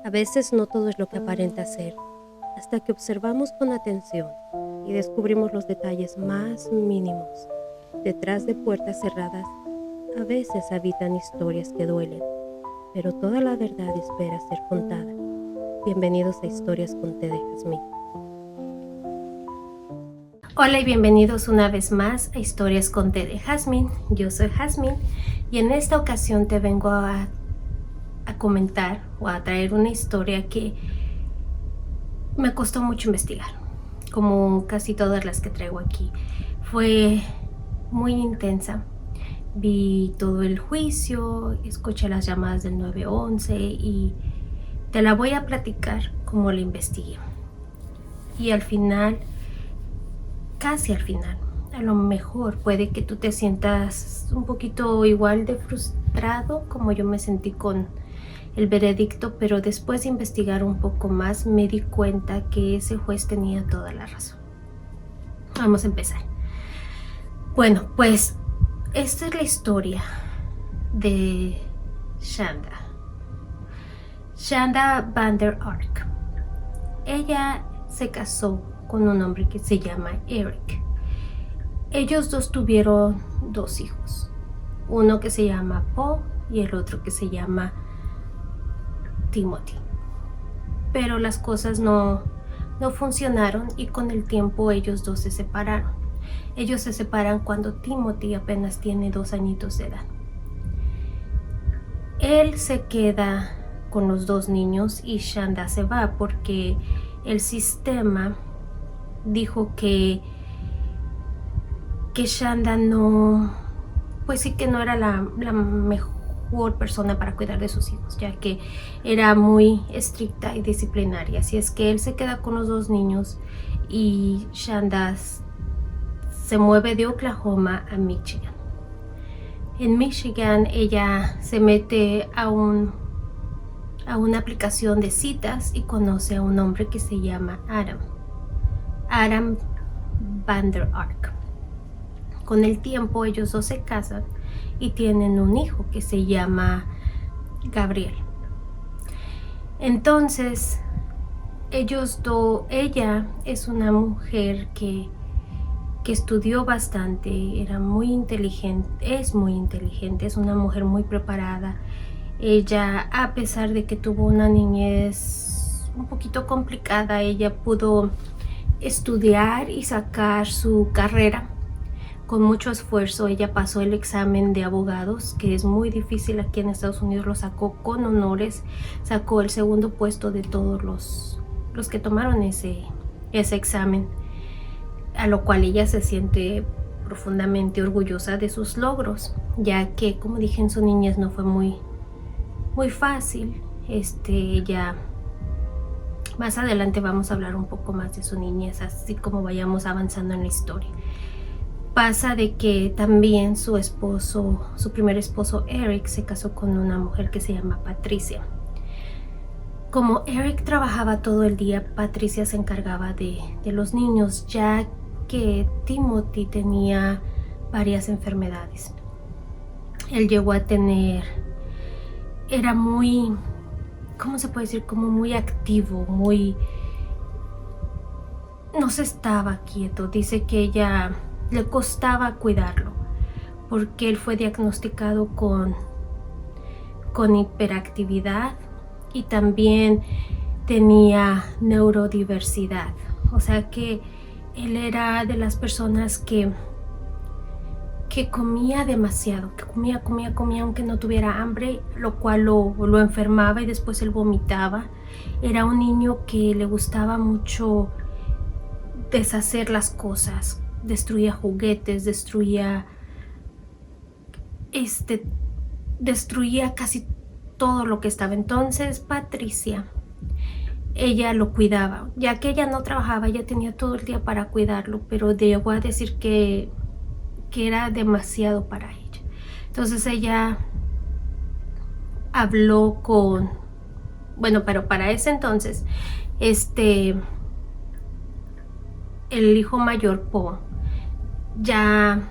A veces no todo es lo que aparenta ser, hasta que observamos con atención y descubrimos los detalles más mínimos. Detrás de puertas cerradas, a veces habitan historias que duelen, pero toda la verdad espera ser contada. Bienvenidos a Historias con Té de Jazmín. Hola y bienvenidos una vez más a Historias con Té de Jazmín. Yo soy Jazmín y en esta ocasión te vengo a comentar o a traer una historia que me costó mucho investigar, como casi todas las que traigo aquí. Fue muy intensa. Vi todo el juicio, escuché las llamadas del 911 y te la voy a platicar como la investigué. Y al final, casi al final, a lo mejor puede que tú te sientas un poquito igual de frustrado como yo me sentí con el veredicto, pero después de investigar un poco más me di cuenta que ese juez tenía toda la razón. Vamos a empezar. Bueno, pues esta es la historia de Shanda Van der Ark. Ella se casó con un hombre que se llama Eric. Ellos dos tuvieron dos hijos, uno que se llama Paul y el otro que se llama Timothy. Pero las cosas no funcionaron y con el tiempo ellos dos se separaron. Ellos se separan cuando Timothy apenas tiene 2 añitos de edad. Él se queda con los 2 niños y Shanda se va porque el sistema dijo que Shanda no, pues sí que no era la mejor persona para cuidar de sus hijos, ya que era muy estricta y disciplinaria. Así es que él se queda con los 2 niños y Shanda se mueve de Oklahoma a Michigan. En Michigan ella se mete a una aplicación de citas y conoce a un hombre que se llama Adam Van der Ark. Con el tiempo ellos dos se casan y tienen un hijo que se llama Gabriel. Entonces ella es una mujer que estudió bastante, era muy inteligente, es una mujer muy preparada. Ella, a pesar de que tuvo una niñez un poquito complicada, ella pudo estudiar y sacar su carrera con mucho esfuerzo. Ella pasó el examen de abogados, que es muy difícil aquí en Estados Unidos, lo sacó con honores, sacó el segundo puesto de todos los que tomaron ese examen, a lo cual ella se siente profundamente orgullosa de sus logros, ya que, como dije, en su niñez no fue muy fácil. Ella, más adelante vamos a hablar un poco más de su niñez, así como vayamos avanzando en la historia. Pasa de que también su primer esposo Eric se casó con una mujer que se llama Patricia. Como Eric trabajaba todo el día, Patricia se encargaba de los niños, ya que Timothy tenía varias enfermedades. Él llegó a tener, era muy, ¿cómo se puede decir? Como muy activo, no se estaba quieto. Dice que ella le costaba cuidarlo porque él fue diagnosticado con hiperactividad y también tenía neurodiversidad. O sea que él era de las personas que comía demasiado, que comía aunque no tuviera hambre, lo cual lo enfermaba y después él vomitaba. Era un niño que le gustaba mucho deshacer las cosas, destruía juguetes, destruía casi todo lo que estaba. Entonces Patricia, ella lo cuidaba, ya que ella no trabajaba, ella tenía todo el día para cuidarlo, pero llegó a decir que era demasiado para ella. Entonces ella habló pero para ese entonces el hijo mayor, Paul, ya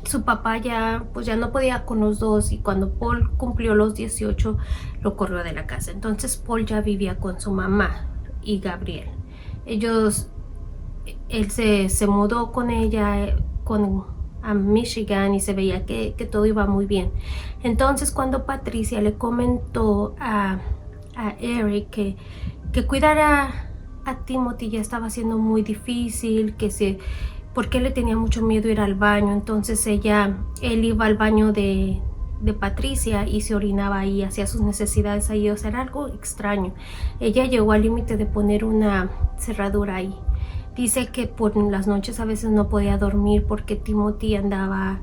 su papá ya pues ya no podía con los dos, y cuando Paul cumplió los 18 lo corrió de la casa. Entonces Paul ya vivía con su mamá y Gabriel. Él se mudó con ella a Michigan, y se veía que todo iba muy bien. Entonces cuando Patricia le comentó a Eric que cuidara a Timothy ya estaba siendo muy difícil, porque le tenía mucho miedo ir al baño. Entonces él iba al baño de Patricia y se orinaba ahí, hacía sus necesidades ahí. O sea, era algo extraño. Ella llegó al límite de poner una cerradura ahí. Dice que por las noches a veces no podía dormir porque Timothy andaba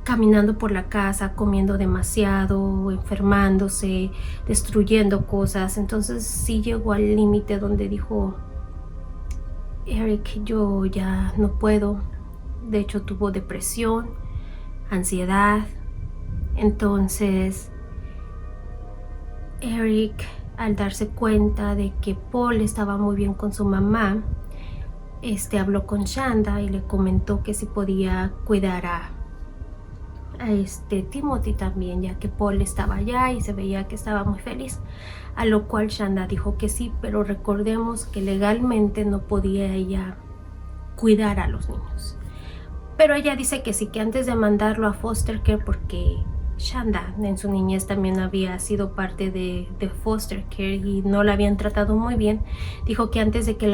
caminando por la casa, comiendo demasiado, enfermándose, destruyendo cosas. Entonces sí llegó al límite donde dijo: Eric, yo ya no puedo. De hecho tuvo depresión, ansiedad. Entonces Eric, al darse cuenta de que Paul estaba muy bien con su mamá, habló con Shanda y le comentó que si podía cuidar a Timothy también, ya que Paul estaba allá y se veía que estaba muy feliz. A lo cual Shanda dijo que sí, pero recordemos que legalmente no podía ella cuidar a los niños. Pero ella dice que sí, que antes de mandarlo a foster care, porque Shanda en su niñez también había sido parte de foster care y no la habían tratado muy bien, dijo que antes de que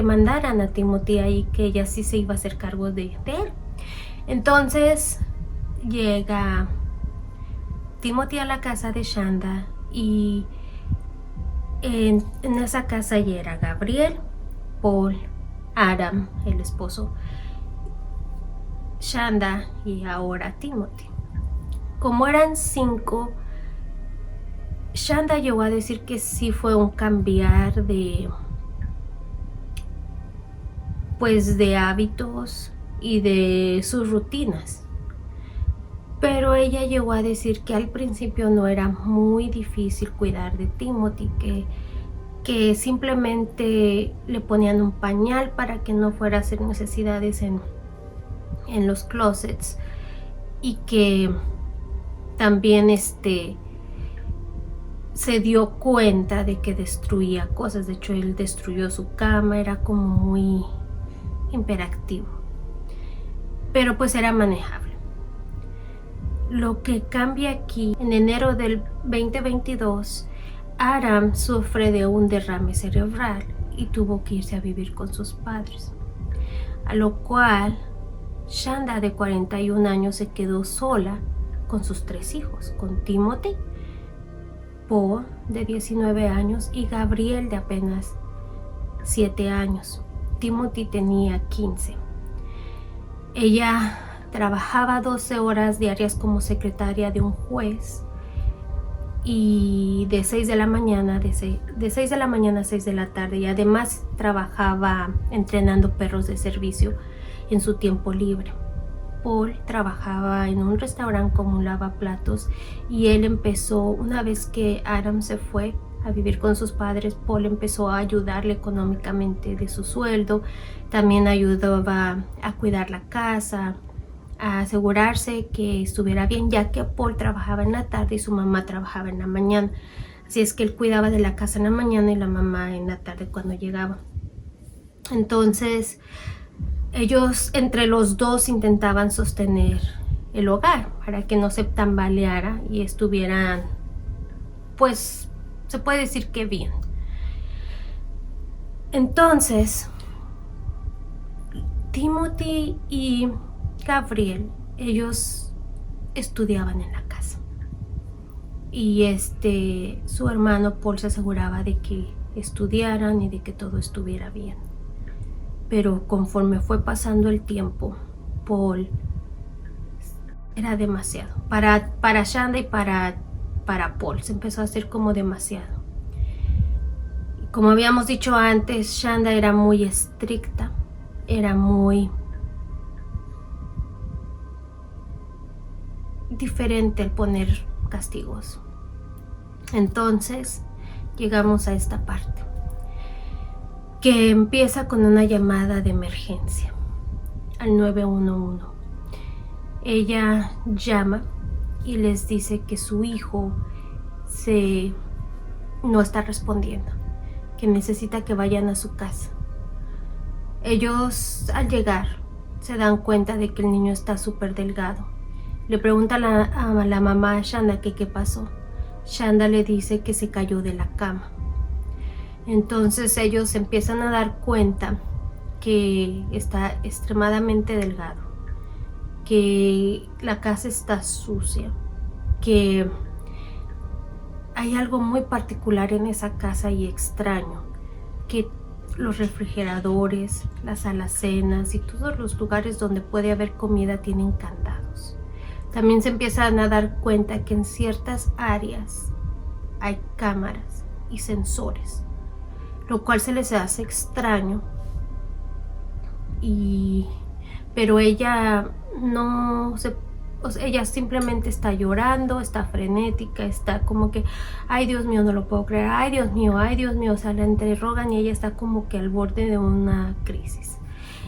mandaran a Timothy ahí, que ella sí se iba a hacer cargo de él. Entonces llega Timothy a la casa de Shanda, y en esa casa ya era Gabriel, Paul, Adam, el esposo, Shanda y ahora Timothy. Como eran 5, Shanda llegó a decir que sí fue un cambiar de hábitos y de sus rutinas. Pero ella llegó a decir que al principio no era muy difícil cuidar de Timothy, que simplemente le ponían un pañal para que no fuera a hacer necesidades en los closets, y que también se dio cuenta de que destruía cosas. De hecho, él destruyó su cama, era como muy hiperactivo, pero pues era manejable. Lo que cambia aquí, en enero del 2022, Adam sufre de un derrame cerebral y tuvo que irse a vivir con sus padres, a lo cual Shanda, de 41 años, se quedó sola con sus 3 hijos, con Timothy, Paul, de 19 años, y Gabriel, de apenas 7 años. Timothy tenía 15. Ella trabajaba 12 horas diarias como secretaria de un juez, y de 6 de la mañana a 6 de la tarde, y además trabajaba entrenando perros de servicio en su tiempo libre. Paul trabajaba en un restaurante como un lavaplatos, y él empezó, una vez que Adam se fue a vivir con sus padres, Paul empezó a ayudarle económicamente de su sueldo. También ayudaba a cuidar la casa, a asegurarse que estuviera bien, ya que Paul trabajaba en la tarde y su mamá trabajaba en la mañana. Así es que él cuidaba de la casa en la mañana y la mamá en la tarde cuando llegaba. Entonces ellos, entre los dos, intentaban sostener el hogar para que no se tambaleara y estuvieran, pues se puede decir que bien. Entonces Timothy y Gabriel, ellos estudiaban en la casa, y su hermano Paul se aseguraba de que estudiaran y de que todo estuviera bien. Pero conforme fue pasando el tiempo, Paul era demasiado para Shanda y para Paul. Se empezó a hacer como demasiado. Como habíamos dicho antes, Shanda era muy estricta, era muy diferente al poner castigos. Entonces llegamos a esta parte, que empieza con una llamada de emergencia al 911. ella llama y les dice que su hijo no está respondiendo, que necesita que vayan a su casa. Ellos al llegar se dan cuenta de que el niño está súper delgado. Le pregunta a la mamá a Shanda que qué pasó. Shanda le dice que se cayó de la cama. Entonces ellos empiezan a dar cuenta que está extremadamente delgado, que la casa está sucia, que hay algo muy particular en esa casa y extraño, que los refrigeradores, las alacenas y todos los lugares donde puede haber comida tienen candados. También se empiezan a dar cuenta que en ciertas áreas hay cámaras y sensores, lo cual se les hace extraño. Pero ella ella simplemente está llorando, está frenética, está como que, ay Dios mío, no lo puedo creer, ay Dios mío, o sea, la interrogan y ella está como que al borde de una crisis.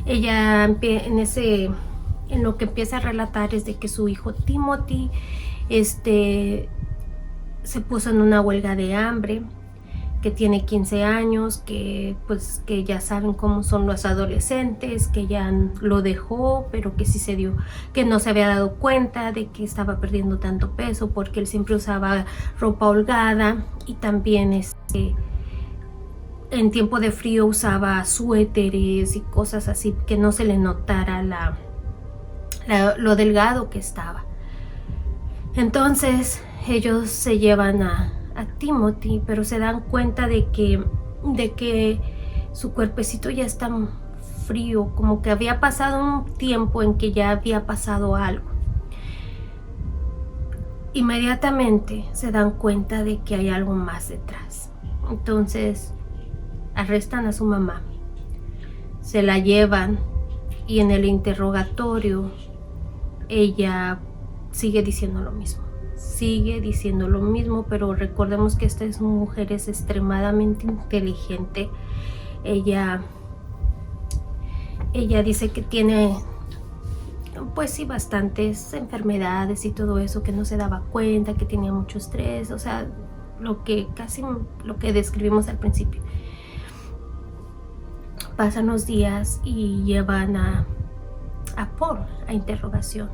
Ella en lo que empieza a relatar es de que su hijo Timothy se puso en una huelga de hambre, que tiene 15 años, que ya saben cómo son los adolescentes, que ya lo dejó, pero que sí que no se había dado cuenta de que estaba perdiendo tanto peso porque él siempre usaba ropa holgada y también en tiempo de frío usaba suéteres y cosas así, que no se le notara lo delgado que estaba. Entonces ellos se llevan a Timothy, pero se dan cuenta de que su cuerpecito ya está frío, como que había pasado un tiempo en que ya había pasado algo. Inmediatamente se dan cuenta de que hay algo más detrás. Entonces arrestan a su mamá, se la llevan y en el interrogatorio ella sigue diciendo lo mismo, pero recordemos que esta mujer es extremadamente inteligente. Ella dice que tiene, pues sí, bastantes enfermedades y todo eso, que no se daba cuenta, que tenía mucho estrés, o sea, casi lo que describimos al principio. Pasan los días y llevan a Paul a interrogación.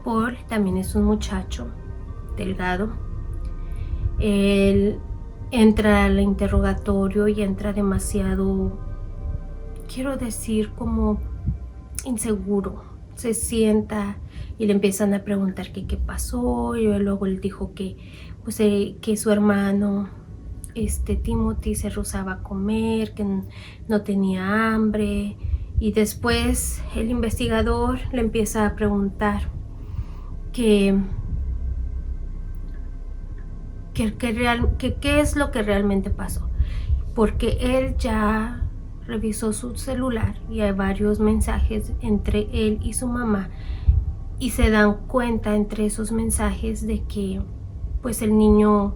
Paul también es un muchacho delgado. Él entra al interrogatorio y entra demasiado, quiero decir, como inseguro. Se sienta y le empiezan a preguntar qué pasó, y luego él dijo que su hermano Timothy se rehusaba a comer, que no tenía hambre, y después el investigador le empieza a preguntar qué es lo que realmente pasó, porque él ya revisó su celular y hay varios mensajes entre él y su mamá, y se dan cuenta entre esos mensajes de que pues el niño,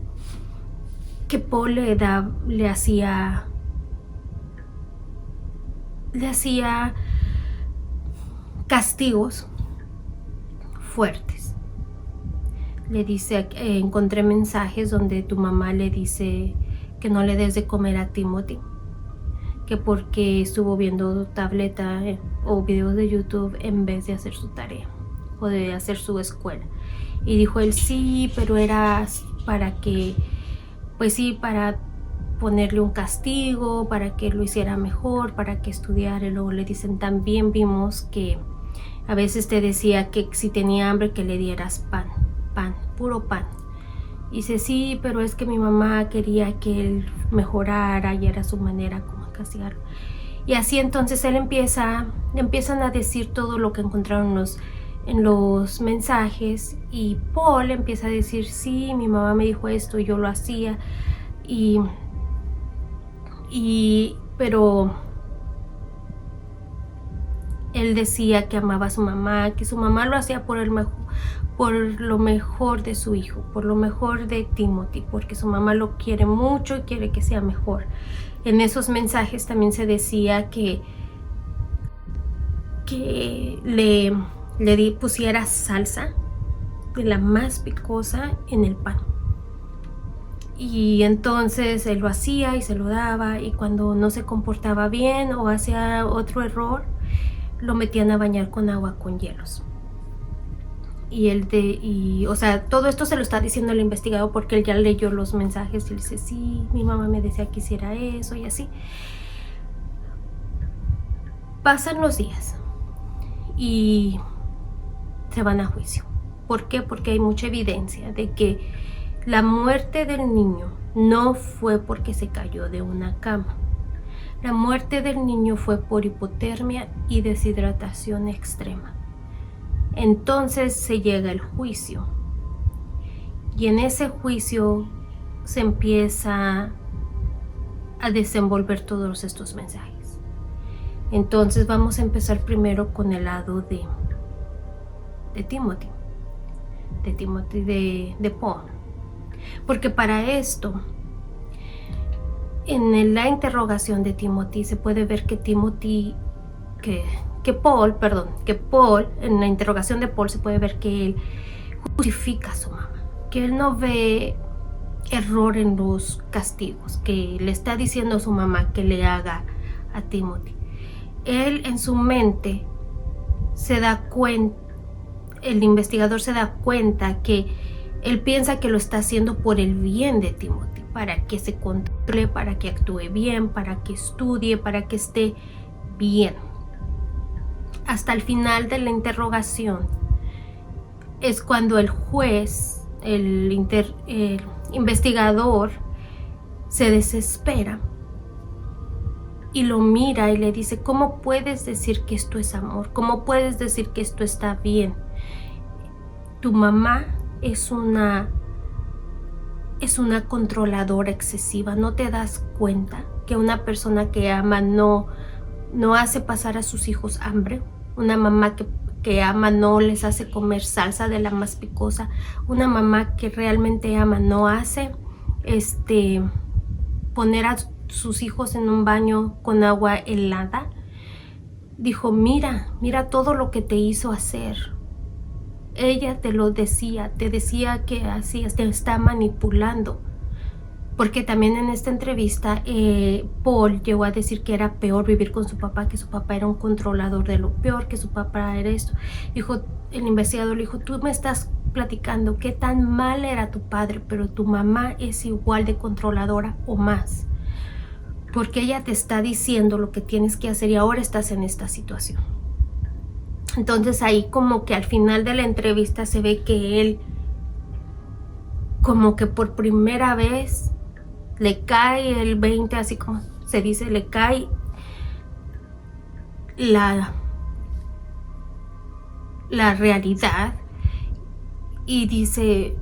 que Paul le hacía castigos fuertes. Le dice, encontré mensajes donde tu mamá le dice que no le des de comer a Timothy, que porque estuvo viendo tableta o videos de YouTube en vez de hacer su tarea o de hacer su escuela. Y dijo él, sí, pero era para que, pues sí, para ponerle un castigo, para que lo hiciera mejor, para que estudiara. Y luego le dicen, también vimos que a veces te decía que si tenía hambre que le dieras pan, puro pan. Y dice, sí, pero es que mi mamá quería que él mejorara y era su manera como castigarlo. Y así entonces le empiezan a decir todo lo que encontraron en los mensajes, y Paul empieza a decir, sí, mi mamá me dijo esto y yo lo hacía, pero él decía que amaba a su mamá, que su mamá lo hacía por lo mejor de su hijo, por lo mejor de Timothy, porque su mamá lo quiere mucho y quiere que sea mejor. En esos mensajes también se decía que pusiera salsa de la más picosa en el pan. Y entonces él lo hacía y se lo daba, y cuando no se comportaba bien o hacía otro error, lo metían a bañar con agua con hielos. O sea, todo esto se lo está diciendo el investigado porque él ya leyó los mensajes y le dice, sí, mi mamá me decía que hiciera eso y así. Pasan los días y se van a juicio. ¿Por qué? Porque hay mucha evidencia de que la muerte del niño no fue porque se cayó de una cama. La muerte del niño fue por hipotermia y deshidratación extrema. Entonces se llega el juicio. Y en ese juicio se empieza a desenvolver todos estos mensajes. Entonces vamos a empezar primero con el lado de Timothy. De Paul. Porque para esto, en la interrogación de Timothy se puede ver que Paul, en la interrogación de Paul se puede ver que él justifica a su mamá, que él no ve error en los castigos que le está diciendo a su mamá que le haga a Timothy. Él en su mente se da cuenta, el investigador se da cuenta que él piensa que lo está haciendo por el bien de Timothy, para que se controle, para que actúe bien, para que estudie, para que esté bien. Hasta el final de la interrogación es cuando el juez, el investigador, se desespera y lo mira y le dice, ¿cómo puedes decir que esto es amor? ¿Cómo puedes decir que esto está bien? Tu mamá es una controladora excesiva. ¿No te das cuenta que una persona que ama no hace pasar a sus hijos hambre? Una mamá que ama no les hace comer salsa de la más picosa. Una mamá que realmente ama no hace poner a sus hijos en un baño con agua helada. Dijo, mira todo lo que te hizo hacer. Ella te lo decía, te decía que hacías, te está manipulando. Porque también en esta entrevista Paul llegó a decir que era peor vivir con su papá, que su papá era un controlador de lo peor, que su papá era esto. El investigador le dijo, tú me estás platicando qué tan mal era tu padre, pero tu mamá es igual de controladora o más. Porque ella te está diciendo lo que tienes que hacer y ahora estás en esta situación. Entonces ahí como que al final de la entrevista se ve que él como que por primera vez le cae el 20, así como se dice, le cae la realidad y dice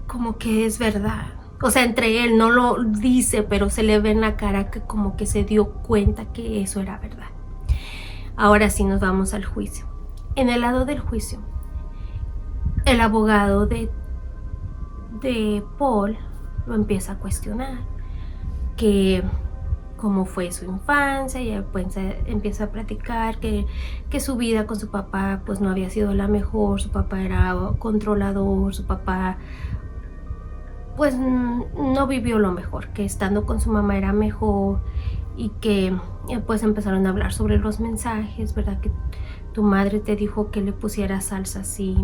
como que es verdad. O sea, entre él no lo dice, pero se le ve en la cara que como que se dio cuenta que eso era verdad. Ahora sí nos vamos al juicio. En el lado del juicio, el abogado de Paul lo empieza a cuestionar, que cómo fue su infancia, y pues empieza a platicar que su vida con su papá pues no había sido la mejor, su papá era controlador, su papá pues no vivió lo mejor, que estando con su mamá era mejor, y que pues empezaron a hablar sobre los mensajes, ¿verdad? Que tu madre te dijo que le pusiera salsa así,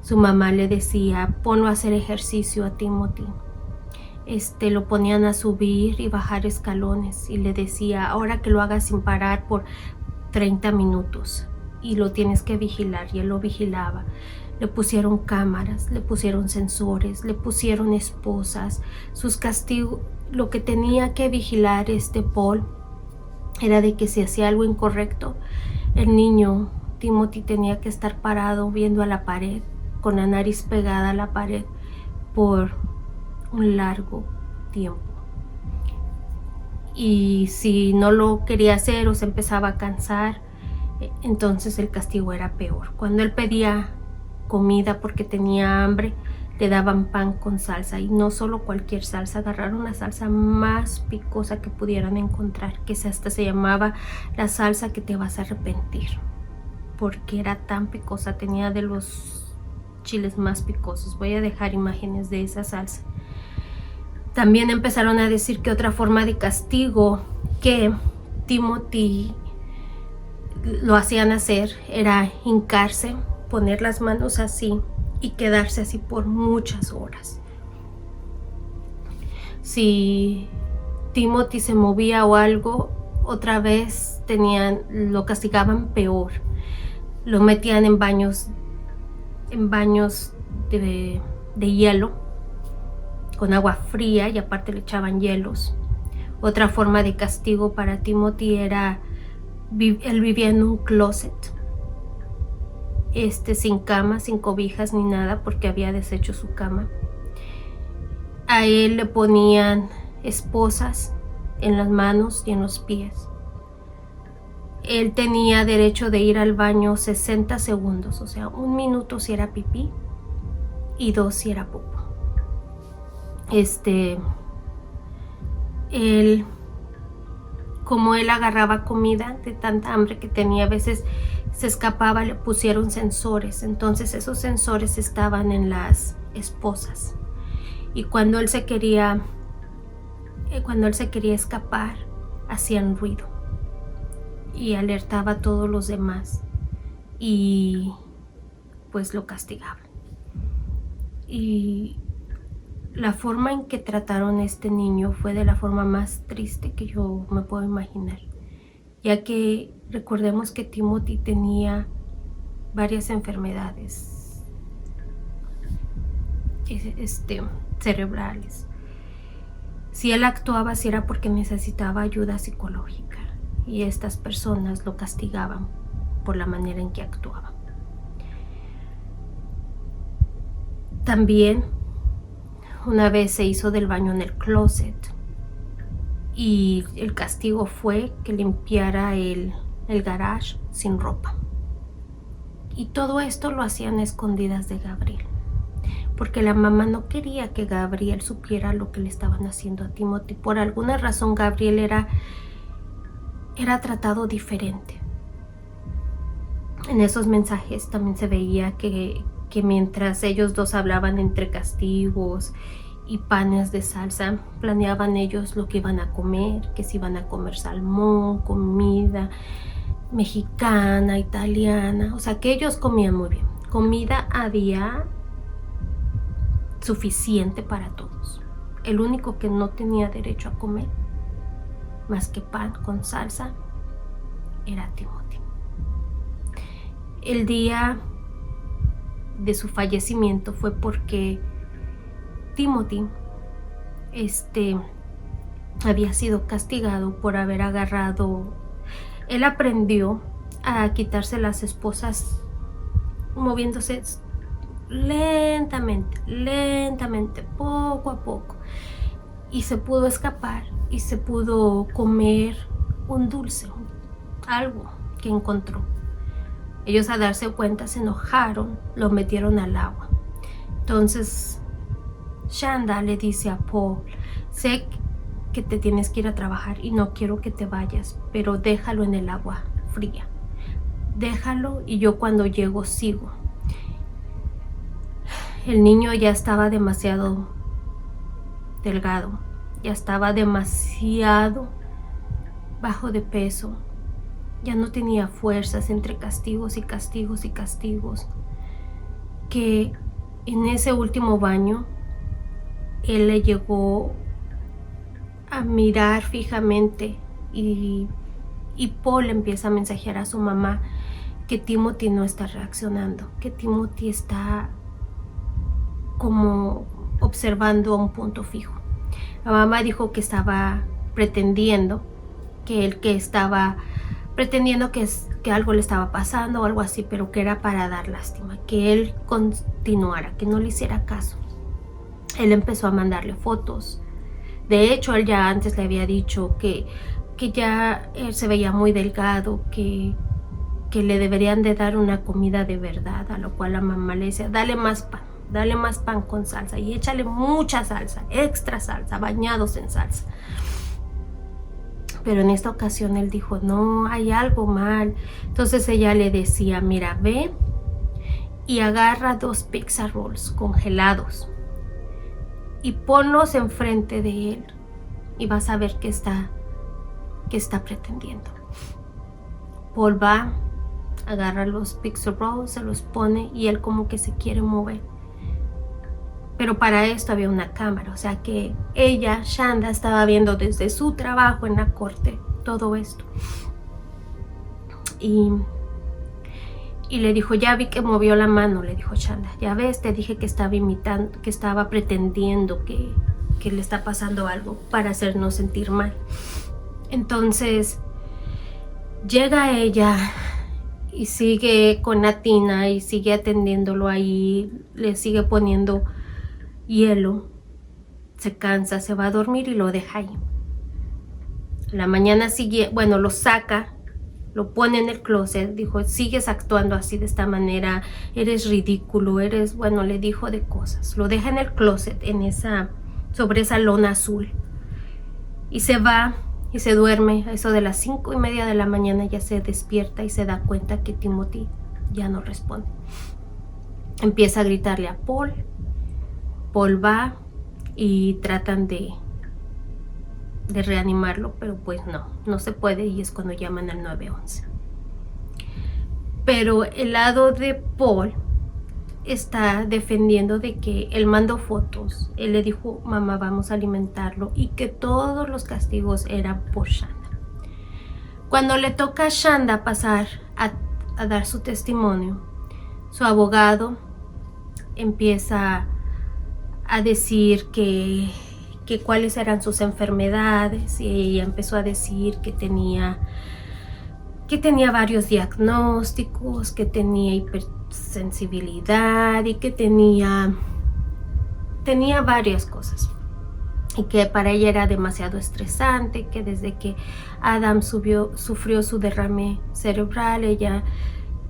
su mamá le decía, ponlo a hacer ejercicio a Timothy. Lo ponían a subir y bajar escalones y le decía, ahora que lo hagas sin parar por 30 minutos y lo tienes que vigilar, y él lo vigilaba. Le pusieron cámaras, le pusieron sensores, le pusieron esposas. Sus castigos, lo que tenía que vigilar Paul era de que si hacía algo incorrecto, el niño Timothy tenía que estar parado viendo a la pared, con la nariz pegada a la pared por un largo tiempo. Y si no lo quería hacer o se empezaba a cansar, entonces el castigo era peor. Cuando él pedía comida porque tenía hambre, le daban pan con salsa, y no solo cualquier salsa, agarraron la salsa más picosa que pudieran encontrar, que hasta se llamaba la salsa que te vas a arrepentir. porque era tan picosa, tenía de los chiles más picosos. Voy a dejar imágenes de esa salsa. También empezaron a decir que otra forma de castigo que Timothy lo hacían hacer era hincarse, poner las manos así y quedarse así por muchas horas. Si Timothy se movía o algo, otra vez lo castigaban peor. Lo metían en baños de hielo con agua fría, y aparte le echaban hielos. Otra forma de castigo para Timothy era, él vivía en un closet, sin cama, sin cobijas ni nada, porque había deshecho su cama. A él le ponían esposas en las manos y en los pies. Él tenía derecho de ir al baño 60 segundos, o sea, 1 minuto si era pipí y 2 si era popó. Como él agarraba comida de tanta hambre que tenía, a veces se escapaba, le pusieron sensores. Entonces esos sensores estaban en las esposas, y cuando él se quería escapar, hacían ruido y alertaba a todos los demás, y pues lo castigaban. Y la forma en que trataron a este niño fue de la forma más triste que yo me puedo imaginar, ya que recordemos que Timothy tenía varias enfermedades cerebrales. Si él actuaba, si era porque necesitaba ayuda psicológica, y estas personas lo castigaban por la manera en que actuaba. También una vez se hizo del baño en el closet, y el castigo fue que limpiara el garage sin ropa. Y todo esto lo hacían a escondidas de Gabriel, porque la mamá no quería que Gabriel supiera lo que le estaban haciendo a Timothy. Por alguna razón Gabriel era tratado diferente. En esos mensajes también se veía que mientras ellos dos hablaban entre castigos y panes de salsa, planeaban ellos lo que iban a comer, que si iban a comer salmón, comida mexicana, italiana, o sea que ellos comían muy bien. Comida había suficiente para todos. El único que no tenía derecho a comer más que pan con salsa era Timothy. El día de su fallecimiento fue porque Timothy había sido castigado por haber agarrado. Él aprendió a quitarse las esposas moviéndose lentamente, poco a poco, y se pudo escapar y se pudo comer un dulce, algo que encontró. Ellos, a darse cuenta, se enojaron, lo metieron al agua. Entonces Shanda le dice a Paul: sé que te tienes que ir a trabajar y no quiero que te vayas, pero déjalo en el agua fría, déjalo y yo cuando llego sigo. El niño ya estaba demasiado delgado, ya estaba demasiado bajo de peso, ya no tenía fuerzas, entre castigos y castigos y castigos, que en ese último baño él le llegó a mirar fijamente, y Paul empieza a mensajear a su mamá que Timothy no está reaccionando, que Timothy está como observando a un punto fijo. La mamá dijo que estaba pretendiendo, que algo le estaba pasando o algo así, pero que era para dar lástima, que él continuara, que no le hiciera caso. Él empezó a mandarle fotos. De hecho, él ya antes le había dicho que ya él se veía muy delgado, que le deberían de dar una comida de verdad, a lo cual la mamá le decía: dale más pan con salsa y échale mucha salsa, extra salsa, bañados en salsa. Pero en esta ocasión él dijo, no, hay algo mal. Entonces ella le decía, mira, ve y agarra 2 pizza rolls congelados y ponlos enfrente de él y vas a ver qué está pretendiendo. Paul va, agarra los pizza rolls, se los pone y él como que se quiere mover. Pero para esto había una cámara, o sea que ella, Shanda, estaba viendo desde su trabajo en la corte todo esto. Y le dijo, ya vi que movió la mano, le dijo Shanda. Ya ves, te dije que estaba imitando, que estaba pretendiendo que le está pasando algo para hacernos sentir mal. Entonces llega ella y sigue con la tina y sigue atendiéndolo ahí, le sigue poniendo hielo, se cansa, se va a dormir y lo deja ahí. La mañana siguiente, bueno, lo saca, lo pone en el closet, dijo, sigues actuando así de esta manera, eres ridículo, eres, bueno, le dijo de cosas. Lo deja en el closet, sobre esa lona azul. Y se va y se duerme. A eso de las 5:30 de la mañana ya se despierta y se da cuenta que Timothy ya no responde. Empieza a gritarle a Paul. Paul va y tratan de reanimarlo, pero pues no se puede y es cuando llaman al 911. Pero el lado de Paul está defendiendo de que él mandó fotos, él le dijo, mamá, vamos a alimentarlo, y que todos los castigos eran por Shanda. Cuando le toca a Shanda pasar a dar su testimonio, su abogado empieza a decir que cuáles eran sus enfermedades, y ella empezó a decir que tenía varios diagnósticos, que tenía hipersensibilidad y que tenía varias cosas, y que para ella era demasiado estresante, que desde que Adam sufrió su derrame cerebral, ella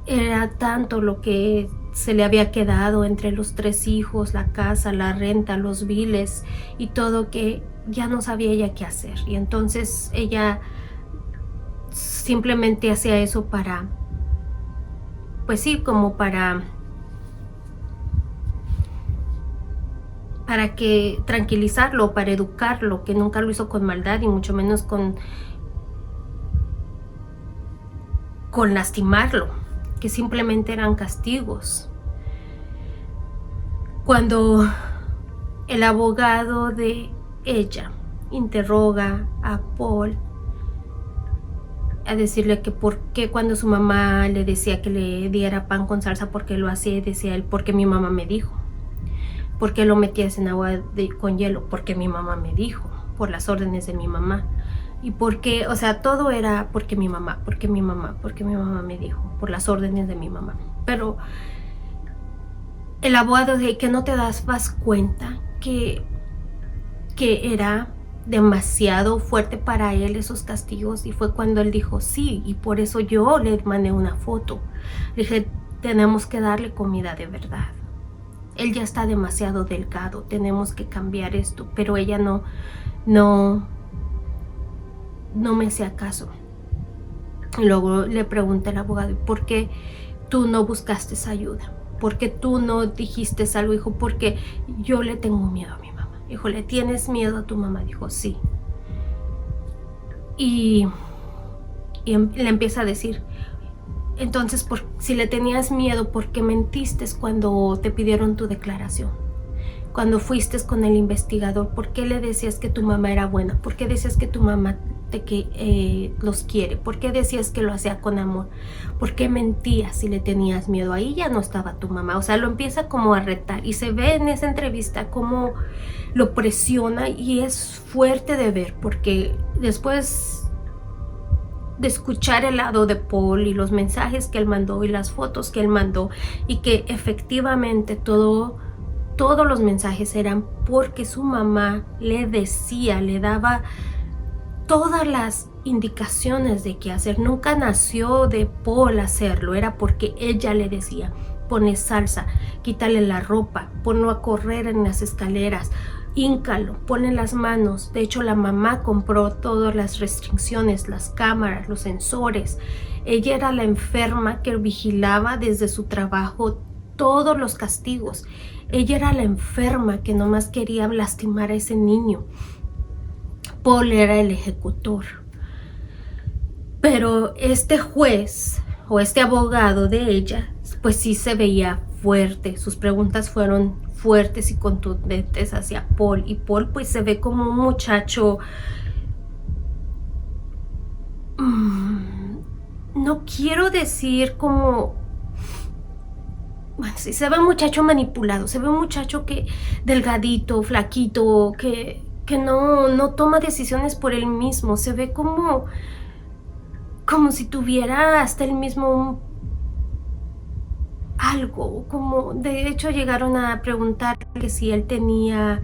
era tanto lo que se le había quedado entre los 3 hijos, la casa, la renta, los biles y todo, que ya no sabía ella qué hacer. Y entonces ella simplemente hacía eso para, pues sí, como para que tranquilizarlo, para educarlo, que nunca lo hizo con maldad y mucho menos con lastimarlo, que simplemente eran castigos. Cuando el abogado de ella interroga a Paul a decirle que por qué cuando su mamá le decía que le diera pan con salsa, porque lo hacía, y decía él, porque mi mamá me dijo. ¿Por qué lo metías en agua con hielo? Porque mi mamá me dijo, por las órdenes de mi mamá. Y porque, o sea, todo era porque mi mamá me dijo, por las órdenes de mi mamá. Pero el abogado de que no te dabas cuenta que era demasiado fuerte para él esos castigos, y fue cuando él dijo sí, y por eso yo le mandé una foto. Le dije, tenemos que darle comida de verdad, él ya está demasiado delgado, tenemos que cambiar esto. Pero ella no me hacía caso. Y luego le pregunté al abogado, ¿por qué tú no buscaste esa ayuda? ¿Por qué tú no dijiste algo? Dijo, porque yo le tengo miedo a mi mamá. Dijo, ¿le tienes miedo a tu mamá? Dijo, sí. Y le empieza a decir, entonces, si le tenías miedo, ¿por qué mentiste cuando te pidieron tu declaración? Cuando fuiste con el investigador, ¿por qué le decías que tu mamá era buena? ¿Por qué decías que tu mamá los quiere? ¿Por qué decías que lo hacía con amor? ¿Por qué mentías si le tenías miedo? Ahí ya no estaba tu mamá. O sea, lo empieza como a retar, y se ve en esa entrevista cómo lo presiona, y es fuerte de ver, porque después de escuchar el lado de Paul y los mensajes que él mandó y las fotos que él mandó, y que efectivamente todos los mensajes eran porque su mamá le decía, le daba todas las indicaciones de qué hacer. Nunca nació de Paul hacerlo, era porque ella le decía, pone salsa, quítale la ropa, ponlo a correr en las escaleras, híncalo, pone las manos. De hecho, la mamá compró todas las restricciones, las cámaras, los sensores. Ella era la enferma que vigilaba desde su trabajo todos los castigos. Ella era la enferma que nomás quería lastimar a ese niño. Paul era el ejecutor. Pero este juez o este abogado de ella, pues sí se veía fuerte. Sus preguntas fueron fuertes y contundentes hacia Paul. Y Paul pues se ve como un muchacho, no quiero decir como, bueno, sí, se ve un muchacho manipulado, se ve un muchacho que delgadito, flaquito, que no toma decisiones por él mismo. Se ve como si tuviera hasta él mismo algo, como de hecho llegaron a preguntar que si él tenía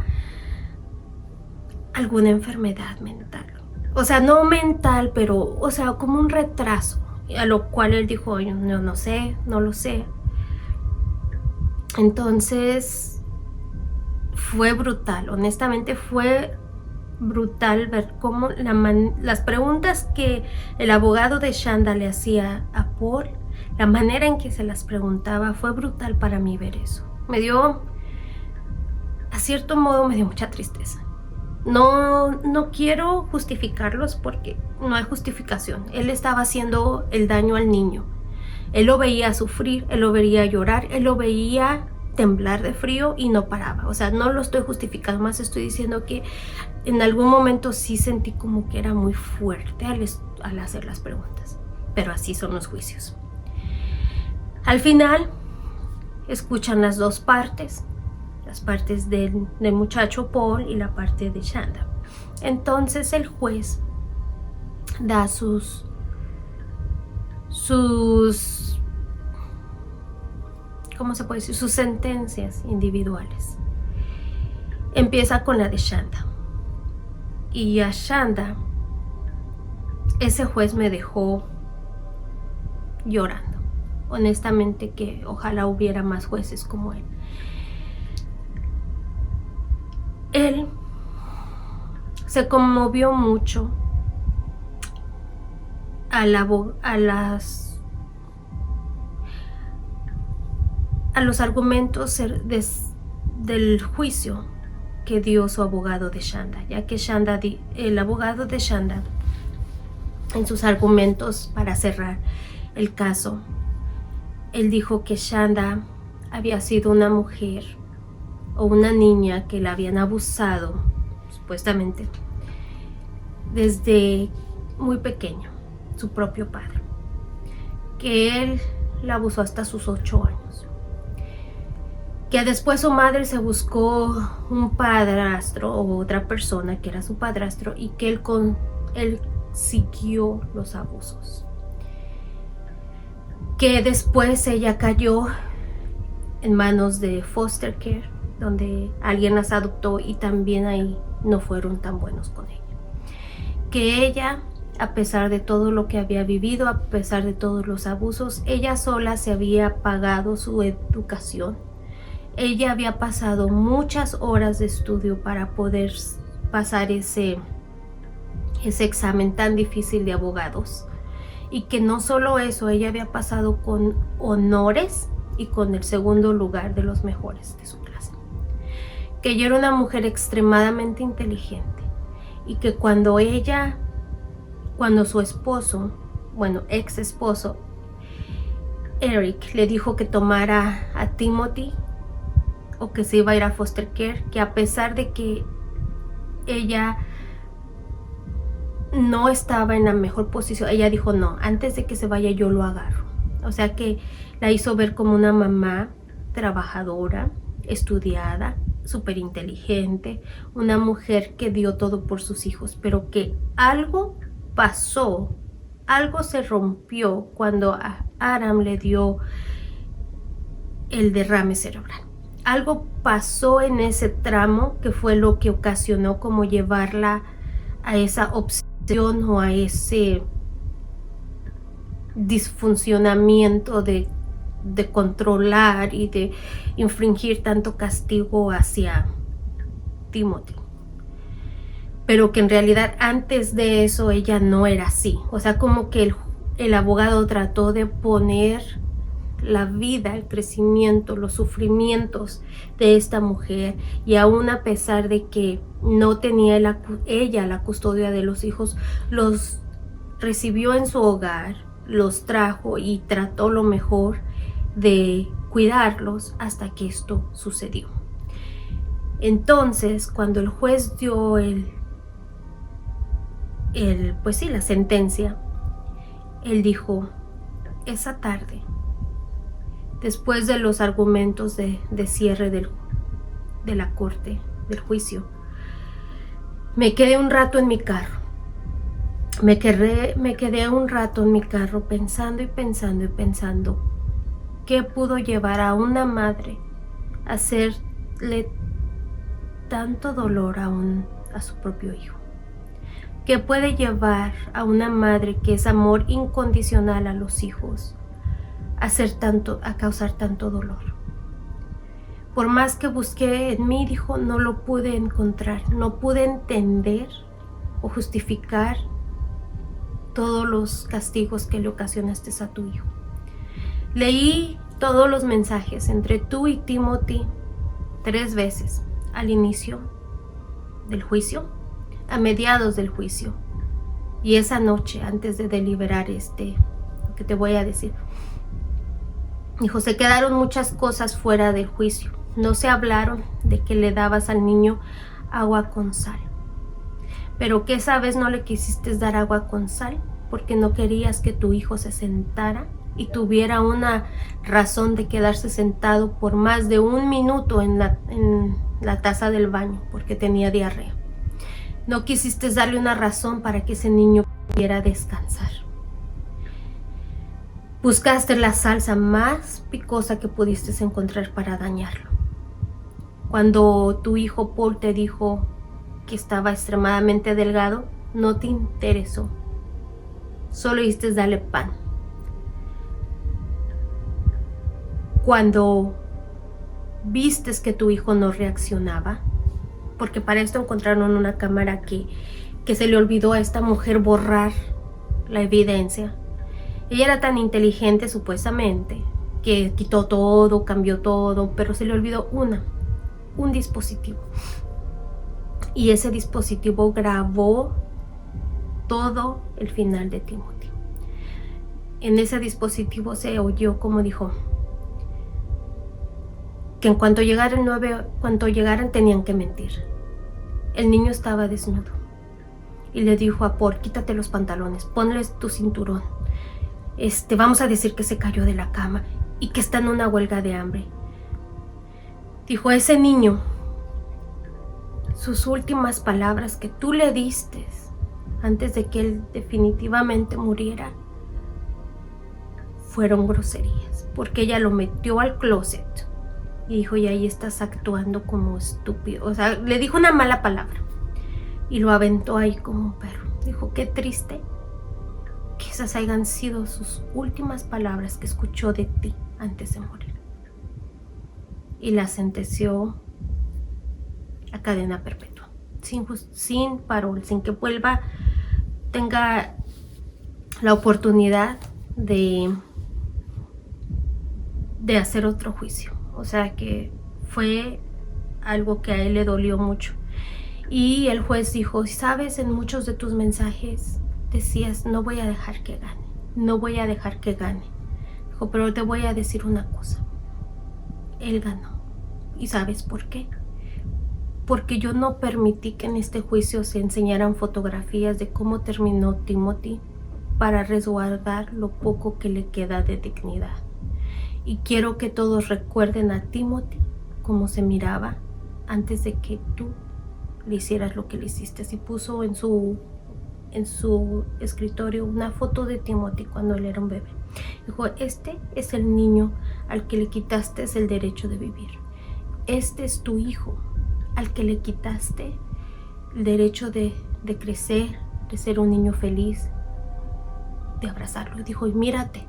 alguna enfermedad mental, o sea, no mental, pero, o sea, como un retraso, a lo cual él dijo, yo no sé, no lo sé. Entonces fue brutal, honestamente fue brutal ver cómo las preguntas que el abogado de Shanda le hacía a Paul, la manera en que se las preguntaba, fue brutal para mí ver eso. Me dio, a cierto modo, me dio mucha tristeza. No quiero justificarlos porque no hay justificación. Él estaba haciendo el daño al niño. Él lo veía sufrir, él lo veía llorar, él lo veía temblar de frío y no paraba. O sea, no lo estoy justificando, más estoy diciendo que en algún momento sí sentí como que era muy fuerte al hacer las preguntas. Pero así son los juicios. Al final, escuchan las dos partes. Las partes del muchacho Paul y la parte de Shanda. Entonces el juez da sus ¿cómo se puede decir? Sus sentencias individuales. Empieza con la de Shanda. Y a Shanda, ese juez me dejó llorando. Honestamente que ojalá hubiera más jueces como él. Él se conmovió mucho a los argumentos del juicio que dio su abogado de Shanda, ya que el abogado de Shanda, en sus argumentos para cerrar el caso, él dijo que Shanda había sido una mujer o una niña que la habían abusado, supuestamente, desde muy pequeño, su propio padre, que él la abusó hasta sus 8 años, que después su madre se buscó un padrastro o otra persona que era su padrastro y que él siguió los abusos, que después ella cayó en manos de foster care, donde alguien las adoptó y también ahí no fueron tan buenos con ella, que ella, a pesar de todo lo que había vivido, a pesar de todos los abusos, ella sola se había pagado su educación. Ella había pasado muchas horas de estudio para poder pasar ese examen tan difícil de abogados, y que no solo eso, ella había pasado con honores y con el segundo lugar de los mejores de su clase, que ella era una mujer extremadamente inteligente y que cuando su esposo, ex esposo Eric, le dijo que tomara a Timothy o que se iba a ir a foster care, que a pesar de que ella no estaba en la mejor posición, ella dijo no, antes de que se vaya yo lo agarro. O sea que la hizo ver como una mamá trabajadora, estudiada, súper inteligente, una mujer que dio todo por sus hijos, pero que algo pasó, algo se rompió cuando a Aram le dio el derrame cerebral. Algo pasó en ese tramo que fue lo que ocasionó como llevarla a esa obsesión o a ese disfuncionamiento de controlar y de infringir tanto castigo hacia Timothy. Pero que en realidad antes de eso ella no era así. O sea, como que el abogado trató de poner la vida, el crecimiento, los sufrimientos de esta mujer, y aún a pesar de que no tenía ella la custodia de los hijos, los recibió en su hogar, los trajo y trató lo mejor de cuidarlos hasta que esto sucedió. Entonces, cuando el juez dio pues sí, la sentencia, él dijo: esa tarde, después de los argumentos de cierre de la corte, del juicio, me quedé un rato en mi carro. Me quedé un rato en mi carro pensando y pensando y pensando qué pudo llevar a una madre a hacerle tanto dolor a su propio hijo. ¿Qué puede llevar a una madre que es amor incondicional a los hijos a causar tanto dolor? Por más que busqué en mí, dijo, no lo pude encontrar, no pude entender o justificar todos los castigos que le ocasionaste a tu hijo. Leí todos los mensajes entre tú y Timothy 3 veces, al inicio del juicio, a mediados del juicio, y esa noche antes de deliberar lo que te voy a decir. Dijo, se quedaron muchas cosas fuera del juicio. No se hablaron de que le dabas al niño agua con sal. Pero que esa vez no le quisiste dar agua con sal porque no querías que tu hijo se sentara y tuviera una razón de quedarse sentado por más de 1 minuto en la taza del baño porque tenía diarrea. No quisiste darle una razón para que ese niño pudiera descansar. Buscaste la salsa más picosa que pudiste encontrar para dañarlo. Cuando tu hijo Paul te dijo que estaba extremadamente delgado, no te interesó. Solo hiciste darle pan. Cuando vistes que tu hijo no reaccionaba, porque para esto encontraron una cámara que se le olvidó a esta mujer borrar la evidencia. Ella era tan inteligente supuestamente que quitó todo, cambió todo, pero se le olvidó un dispositivo. Y ese dispositivo grabó todo el final de Timothy. En ese dispositivo se oyó como dijo que en cuanto llegaran tenían que mentir. El niño estaba desnudo y le dijo a Paul, quítate los pantalones, ponle tu cinturón. Vamos a decir que se cayó de la cama y que está en una huelga de hambre. Dijo, ese niño, sus últimas palabras que tú le diste antes de que él definitivamente muriera fueron groserías, porque ella lo metió al closet y dijo, y ahí estás actuando como estúpido. O sea, le dijo una mala palabra y lo aventó ahí como un perro. Dijo, qué triste que esas hayan sido sus últimas palabras que escuchó de ti antes de morir. Y la sentenció a cadena perpetua, sin parol, sin que tenga la oportunidad de hacer otro juicio. O sea que fue algo que a él le dolió mucho. Y el juez dijo, sabes, en muchos de tus mensajes decías, no voy a dejar que gane, no voy a dejar que gane. Dijo, pero te voy a decir una cosa, él ganó. ¿Y sabes por qué? Porque yo no permití que en este juicio se enseñaran fotografías de cómo terminó Timothy para resguardar lo poco que le queda de dignidad. Y quiero que todos recuerden a Timothy como se miraba antes de que tú le hicieras lo que le hiciste. Así puso en su escritorio una foto de Timothy cuando él era un bebé. Dijo, este es el niño al que le quitaste el derecho de vivir. Este es tu hijo al que le quitaste el derecho de crecer, de ser un niño feliz, de abrazarlo. Y dijo, mírate,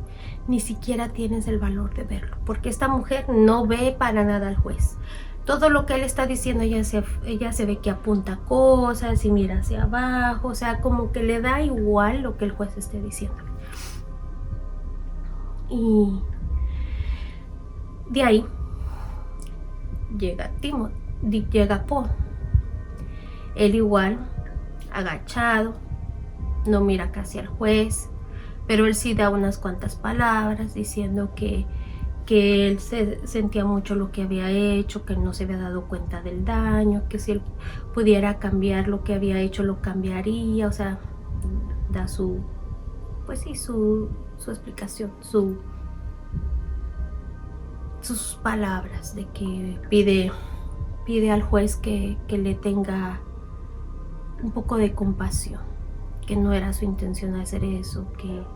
ni siquiera tienes el valor de verlo, porque esta mujer no ve para nada al juez, todo lo que él está diciendo, ella se ve que apunta cosas y mira hacia abajo, o sea, como que le da igual lo que el juez esté diciendo. Y de ahí llega Paul. Él igual, agachado, no mira casi al juez, pero él sí da unas cuantas palabras diciendo que él se sentía mucho lo que había hecho, que él no se había dado cuenta del daño, que si él pudiera cambiar lo que había hecho, lo cambiaría, o sea, da su explicación, sus palabras de que pide al juez que le tenga un poco de compasión, que no era su intención hacer eso,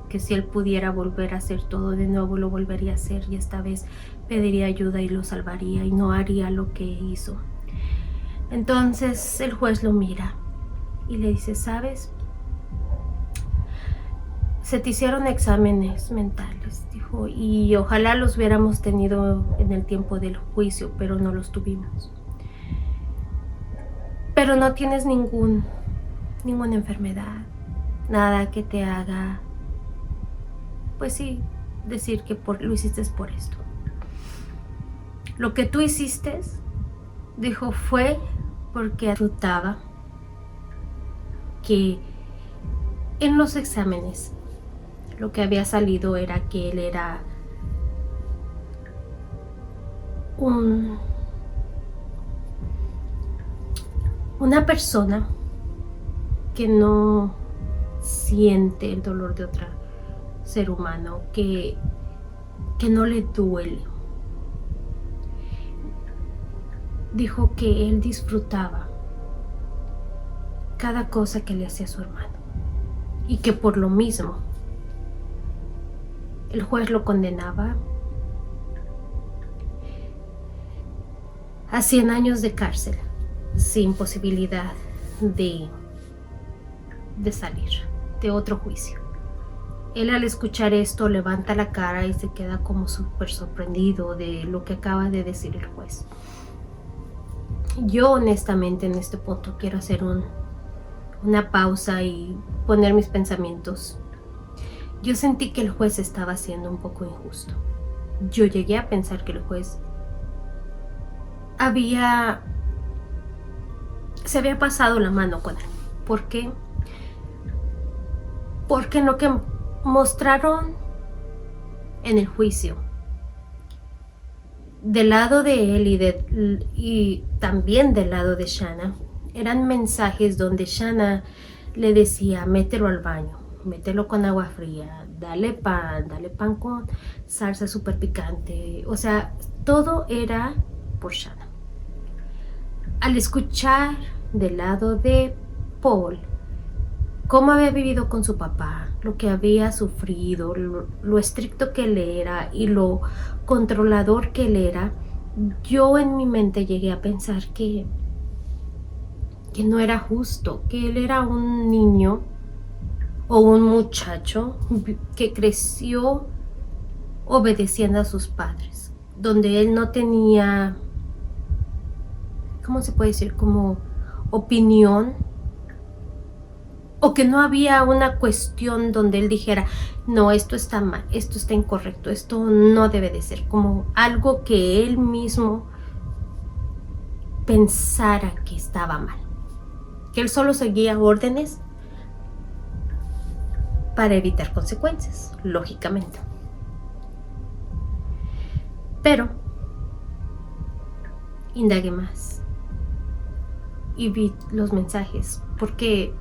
que si él pudiera volver a hacer todo de nuevo lo volvería a hacer y esta vez pediría ayuda y lo salvaría y no haría lo que hizo. Entonces el juez lo mira y le dice, ¿sabes? Se te hicieron exámenes mentales, dijo, y ojalá los hubiéramos tenido en el tiempo del juicio, pero no los tuvimos. Pero no tienes ninguna enfermedad, nada que te haga, pues sí, decir que lo hiciste por esto. Lo que tú hiciste, dijo, fue porque disfrutaba que en los exámenes lo que había salido era que él era una persona que no siente el dolor de otro ser humano, que no le duele. Dijo que él disfrutaba cada cosa que le hacía a su hermano y que por lo mismo el juez lo condenaba a 100 años de cárcel sin posibilidad de salir de otro juicio. Él al escuchar esto levanta la cara y se queda como súper sorprendido de lo que acaba de decir el juez. Yo honestamente en este punto quiero hacer una pausa y poner mis pensamientos. Yo sentí que el juez estaba siendo un poco injusto. Yo llegué a pensar que el juez se había pasado la mano con él. ¿Por qué? Porque en lo que mostraron en el juicio, del lado de él y también del lado de Shanna, eran mensajes donde Shanna le decía, mételo al baño, mételo con agua fría, dale pan con salsa súper picante. O sea, todo era por Shanna. Al escuchar del lado de Paul cómo había vivido con su papá, lo que había sufrido, lo estricto que él era y lo controlador que él era, yo en mi mente llegué a pensar que no era justo, que él era un niño o un muchacho que creció obedeciendo a sus padres, donde él no tenía, ¿cómo se puede decir? Como opinión, o que no había una cuestión donde él dijera, no, esto está mal, esto está incorrecto, esto no debe de ser, como algo que él mismo pensara que estaba mal, que él solo seguía órdenes para evitar consecuencias, lógicamente. Pero indagué más y vi los mensajes, porque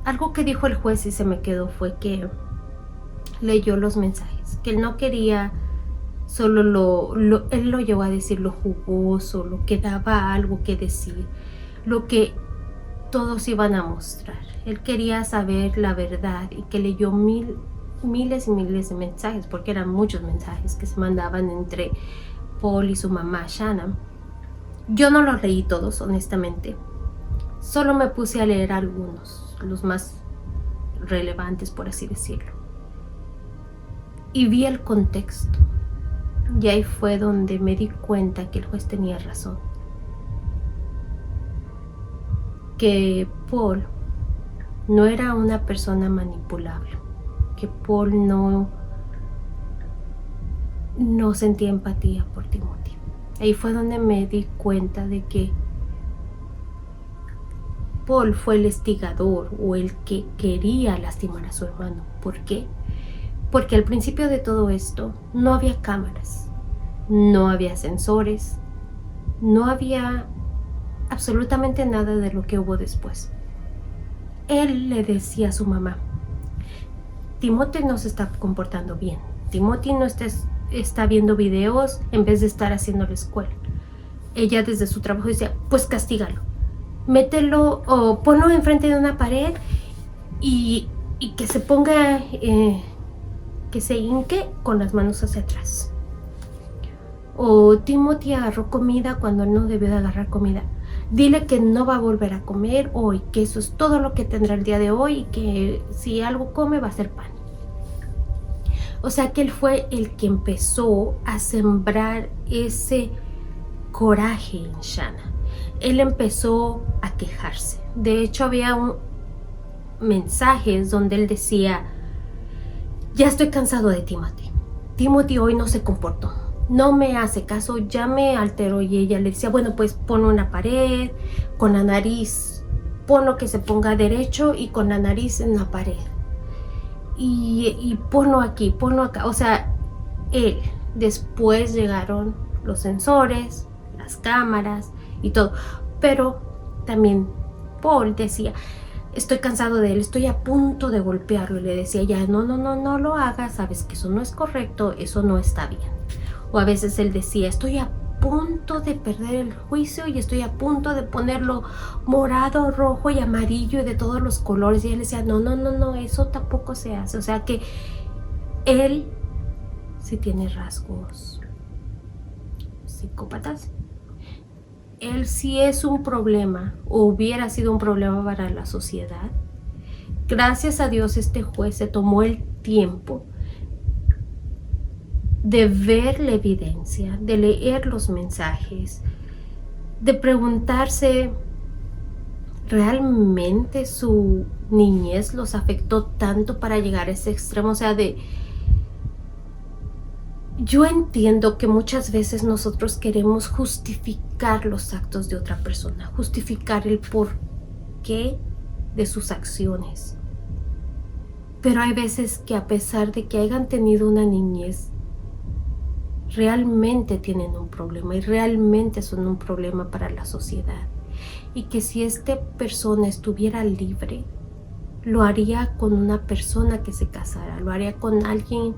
algo que dijo el juez y se me quedó fue que leyó los mensajes, que él no quería solo él lo llevó a decir lo jugoso, lo que daba algo que decir, lo que todos iban a mostrar. Él quería saber la verdad y que leyó miles y miles de mensajes, porque eran muchos mensajes que se mandaban entre Paul y su mamá Shanna. Yo no los leí todos, honestamente. Solo me puse a leer algunos, los más relevantes, por así decirlo. Y vi el contexto Y ahí fue donde me di cuenta que el juez tenía razón. Que Paul no era una persona manipulable. Que Paul no sentía empatía por Timothy. Ahí fue donde me di cuenta de que Paul fue el instigador o el que quería lastimar a su hermano. ¿Por qué? Porque al principio de todo esto no había cámaras, no había sensores, no había absolutamente nada de lo que hubo después. Él le decía a su mamá: Timothy no se está comportando bien, Timothy no está viendo videos en vez de estar haciendo la escuela. Ella desde su trabajo decía: pues castígalo, mételo o ponlo enfrente de una pared y que se ponga, que se hinque con las manos hacia atrás. O Timothy agarró comida cuando no debió de agarrar comida. Dile que no va a volver a comer hoy, que eso es todo lo que tendrá el día de hoy y que si algo come va a ser pan. O sea que él fue el que empezó a sembrar ese coraje en Shanna. Él empezó a quejarse. De hecho, había mensajes donde él decía: ya estoy cansado de Timothy. Timothy hoy no se comportó, no me hace caso, ya me alteró. Y ella le decía: bueno, pues pon una pared con la nariz, ponlo que se ponga derecho y con la nariz en la pared. Y ponlo aquí, ponlo acá. O sea, él, después llegaron los sensores, las cámaras y todo. Pero también Paul decía: estoy cansado de él, estoy a punto de golpearlo. Y le decía ya: no lo hagas, sabes que eso no es correcto, eso no está bien. O a veces él decía: estoy a punto de perder el juicio y estoy a punto de ponerlo morado, rojo y amarillo y de todos los colores. Y él decía: no, eso tampoco se hace. O sea que él sí tiene rasgos psicópatas. Él sí es un problema, o hubiera sido un problema para la sociedad. Gracias a Dios este juez se tomó el tiempo de ver la evidencia, de leer los mensajes, de preguntarse: ¿realmente su niñez los afectó tanto para llegar a ese extremo? O sea, yo entiendo que muchas veces nosotros queremos justificar los actos de otra persona, justificar el porqué de sus acciones. Pero hay veces que a pesar de que hayan tenido una niñez, realmente tienen un problema y realmente son un problema para la sociedad. Y que si esta persona estuviera libre, lo haría con una persona que se casara, lo haría con alguien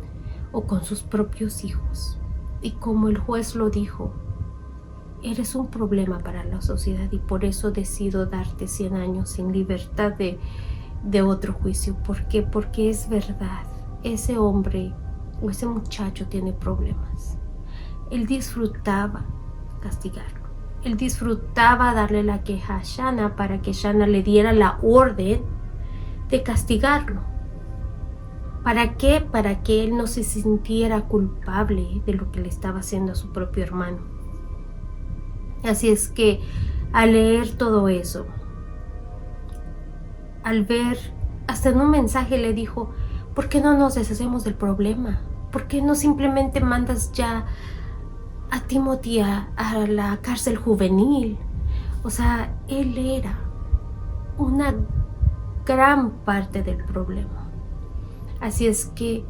o con sus propios hijos. Y como el juez lo dijo: eres un problema para la sociedad y por eso decido darte 100 años sin libertad de otro juicio. ¿Por qué? Porque es verdad, ese hombre o ese muchacho tiene problemas. Él disfrutaba castigarlo. Él disfrutaba darle la queja a Shanna para que Shanna le diera la orden de castigarlo. ¿Para qué? Para que él no se sintiera culpable de lo que le estaba haciendo a su propio hermano. Así es que al leer todo eso, al ver, hasta en un mensaje le dijo: ¿por qué no nos deshacemos del problema? ¿Por qué no simplemente mandas ya a Timothy a la cárcel juvenil? O sea, él era una gran parte del problema. Así es que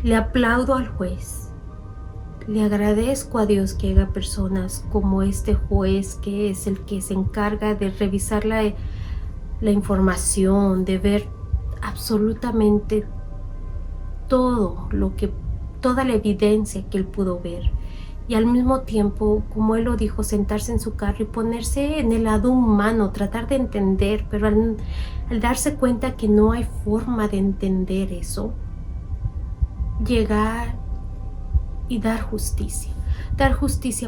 le aplaudo al juez, le agradezco a Dios que haya personas como este juez, que es el que se encarga de revisar la información, de ver absolutamente todo toda la evidencia que él pudo ver. Y al mismo tiempo, como él lo dijo, sentarse en su carro y ponerse en el lado humano, tratar de entender, pero al darse cuenta que no hay forma de entender eso, llegar y dar justicia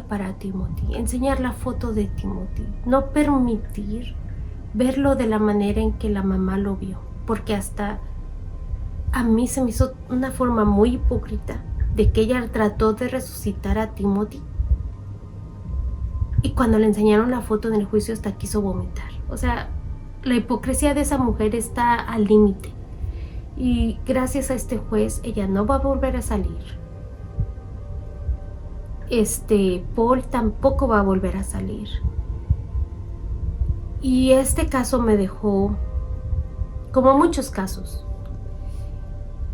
para Timothy, enseñar la foto de Timothy, no permitir verlo de la manera en que la mamá lo vio, porque hasta a mí se me hizo una forma muy hipócrita de que ella trató de resucitar a Timothy. Y cuando le enseñaron la foto en el juicio hasta quiso vomitar. O sea, la hipocresía de esa mujer está al límite. Y gracias a este juez, ella no va a volver a salir. Paul tampoco va a volver a salir. Y este caso me dejó, como muchos casos,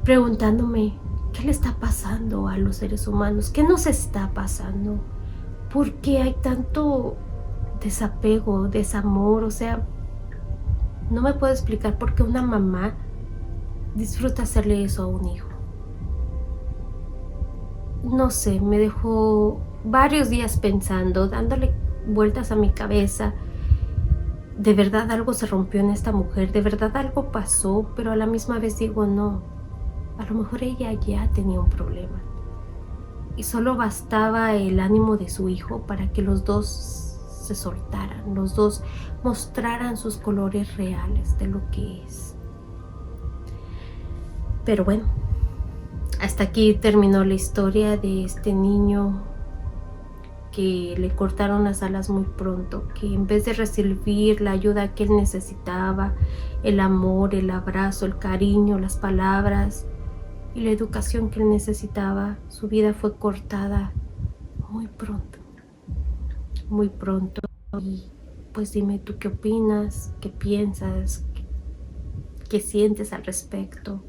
preguntándome, ¿qué le está pasando a los seres humanos? ¿Qué nos está pasando? ¿Por qué hay tanto desapego, desamor? O sea, no me puedo explicar por qué una mamá disfruta hacerle eso a un hijo. No sé, me dejó varios días pensando, dándole vueltas a mi cabeza. De verdad algo se rompió en esta mujer, de verdad algo pasó, pero a la misma vez digo, no, a lo mejor ella ya tenía un problema. Y solo bastaba el ánimo de su hijo para que los dos se soltaran, los dos mostraran sus colores reales de lo que es. Pero bueno, hasta aquí terminó la historia de este niño que le cortaron las alas muy pronto, que en vez de recibir la ayuda que él necesitaba, el amor, el abrazo, el cariño, las palabras y la educación que él necesitaba, su vida fue cortada muy pronto, muy pronto. Y pues dime tú qué opinas, qué piensas, qué sientes al respecto.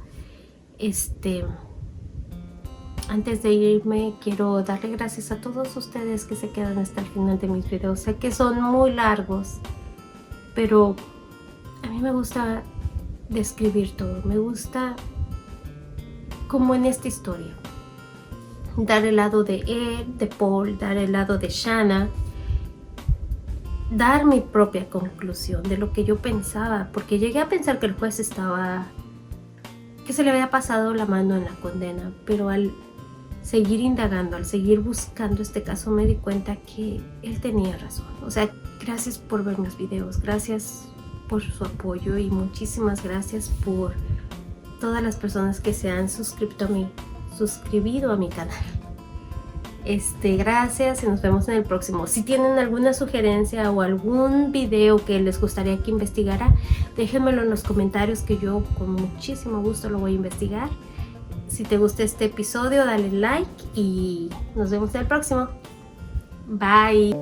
Antes de irme, quiero darle gracias a todos ustedes que se quedan hasta el final de mis videos. Sé que son muy largos, pero a mí me gusta describir todo. Me gusta, como en esta historia, dar el lado de él, de Paul, dar el lado de Shanna, dar mi propia conclusión de lo que yo pensaba, porque llegué a pensar que el juez que se le había pasado la mano en la condena, pero al seguir indagando, al seguir buscando este caso, me di cuenta que él tenía razón. O sea, gracias por ver mis videos, gracias por su apoyo y muchísimas gracias por todas las personas que se han suscrito a mi canal. Gracias y nos vemos en el próximo. Si tienen alguna sugerencia o algún video que les gustaría que investigara, déjenmelo en los comentarios, que yo con muchísimo gusto lo voy a investigar. Si te gusta este episodio, dale like y nos vemos en el próximo. Bye.